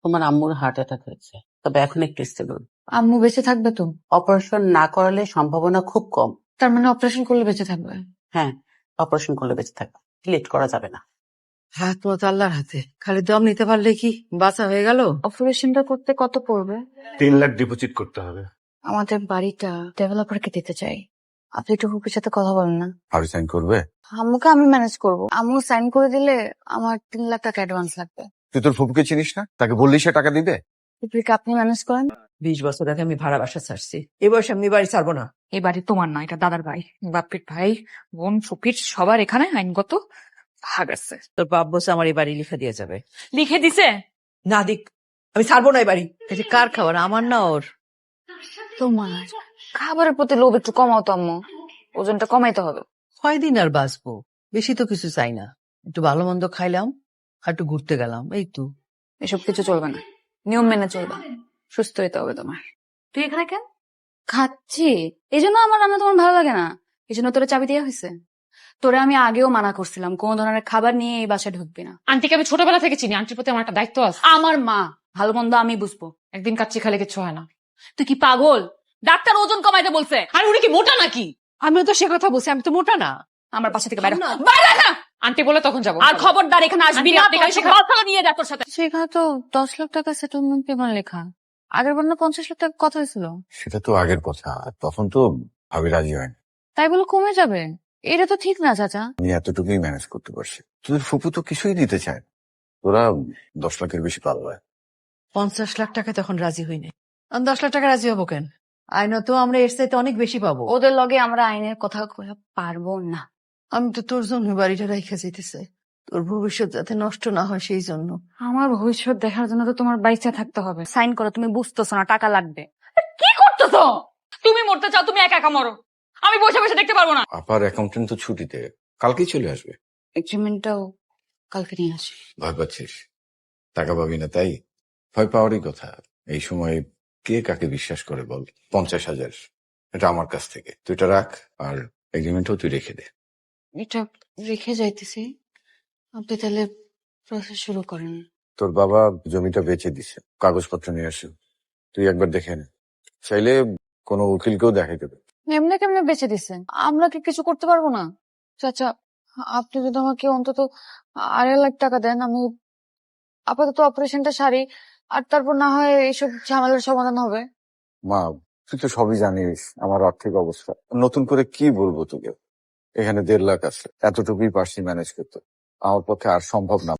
তোমার আম্মুর heart attack হয়েছে, তবে এখন একটু স্টেবল। আম্মু বেঁচে থাকবে তো? অপারেশন না করালে সম্ভাবনা খুব কম। তার মানে অপারেশন করলে বেঁচে থাকবে? হ্যাঁ, অপারেশন করলে বেঁচে থাকবে, লেট করা যাবে না। হাত মত আল্লাহর হাতে, খালি দম নিতে পারলে কি বাঁচা হয়ে গেল। অপারেশনটা করতে কত পড়বে? 3 লাখ ডিপোজিট করতে হবে। আমাদের বাড়িটা ডেভেলপারকে দিতে চাই। আপনি একটু ফুপির সাথে কথা বলেন না। ভাবি সাইন করবে? আম্মুকে আমি ম্যানেজ করব। আম্মু সাইন করে দিলে আমার 3 লাখ টাকা অ্যাডভান্স লাগবে। তুই তোর ফুপুকে চিনিস না? তাকে বললি সে টাকা দিবে? ফুপিকে আপনি ম্যানেজ করেন। 20 বছর আগে আমি ভাড়া বাসা ছাড়ছি, এ বয়সে আমি বাড়ি ছাড়বো না। এই বাড়ি তোমার না, এটা দাদার ভাই, বাপির ভাই, বোন, ফুপির সবার এখানে আইনগত ভাগ আছে। তোর বাপ বসে আমার এই বাড়ি লিখে দিয়ে যাবে। লিখে দিছে? না দিক, আমি ছাড়বো না এই বাড়ি। এই যে কার খাবার, আমার না ওর? তোমার খাবারের প্রতি লোভ একটু কমাও তো আম্মু, ওজনটা কমাইতে হবে। কয়দিন আর বাঁচবো, বেশি তো কিছু চাই না। একটু ভালো মন্দ খাইলাম আর একটু ঘুরতে গেলাম, এই তো। এসব কিছু চলবে না, নিয়ম মেনে চলবে। সুস্থ হইতে হবে তোমার। তুই এখানে কেন? খাচ্ছি, এই জন্য আমার রান্না তোমার ভালো লাগে না? এই জন্য তোরে চাবি দেওয়া হয়েছে? তোরে আমি আগেও মানা করছিলাম কোন ধরনের খাবার নিয়ে এই বাসায় ঢুকবি না। আন্টিকে আমি ছোটবেলা থেকে চিনি, আন্টির প্রতি আমার একটা দায়িত্ব আছে। আমার মা, ভালো মন্দ আমি বুঝবো। একদিন কাচ্চি খালে কিছু হয় না। তুই কি পাগল? ডাক্তার ওজন কমাইতে বলছে। আর উনি কি মোটা নাকি? আমিও তো সে কথা বলছি, আমি তো মোটা না। আমার বাসা থেকে বাইরে না। বাইরে না। আন্টি বলে তখন যাবো। আর খবরদার এখানে আসবি আন্টি, না। আপনি তোর এখানে কথা নিয়ে যা তোর সাথে। সেখানে তো 10 লাখ টাকা সেটেলমেন্ট পেমেন্ট লেখা। আগের বার না 50 লাখ টাকা কথা হয়েছিল। সেটা তো আগের কথা, তখন তো ভাবি রাজি হয়নি। তাই বলে কমে যাবে? এটা তো ঠিক না চাচা। আমি এতটুকুই ম্যানেজ করতে পারছি। তোদের ফুপু তো কিছুই দিতে চায় না। তোরা 10 লাখের বেশি পারবে। 50 লাখ টাকা তখন রাজি হইনি। আমি 10 লাখ টাকা রাজি হবো কেন? আইনত আমরা এর চাইতে অনেক বেশি পাবো। ওদের লগে আমরা আইনের কথা কইয়া পারবো না। আমি তো তোর জন্য বাড়িটা রেখে যেতেছে, তোর ভবিষ্যৎ যাতে নষ্ট না হয় সেই জন্য। আমার ভবিষ্যৎ দেখার জন্য তো তোমার বাইচা থাকতে হবে। সাইন করো, তুমি বুঝতেছো না টাকা লাগবে। কি করতেছো? তুমি মরতে চাও, তুমি একা একা মরো, আমি বসে বসে দেখতে পারবো না। আপার অ্যাকাউন্টেন্ট তো ছুটিতে, কালকেই চলে আসবে। এগ্রিমেন্টটাও কালকে নিয়ে আসি। ভয় পাচ্ছিস? টাকা পাবি না তাই? ভয় পাওয়ারই কথা। এই সময় কে কাকে বিশ্বাস করে বল? 50,000 এটা আমার কাছ থেকে, তুই এটা রাখ, আর এগ্রিমেন্টও তুই রেখে দে। এটা রেখে যাইতেছি, আপনি তাহলে প্রসেস শুরু করেন। তোর বাবা জমিটা বেচে দিছে, কাগজপত্র নিয়ে আসি, তুই একবার দেখে নে। চাইলে কোনো উকিলকেও দেখাই দেবে। এমনি কেমনে বেঁচে দিচ্ছেন? আমরা কি কিছু করতে পারবো না? চাচা, আপনি যদি আমাকে অন্তত 2.5 লাখ টাকা দেন, আমি আপাতত অপারেশনটা সারি, আর তারপর না হয় এইসব ঝামেলার সমাধান হবে। মা, তুই তো সবই জানিস আমার আর্থিক অবস্থা, নতুন করে কি বলবো তোকে? এখানে 1.5 লাখ আছে, এতটুকুই পারছি ম্যানেজ করতে, আমার পক্ষে আর সম্ভব না।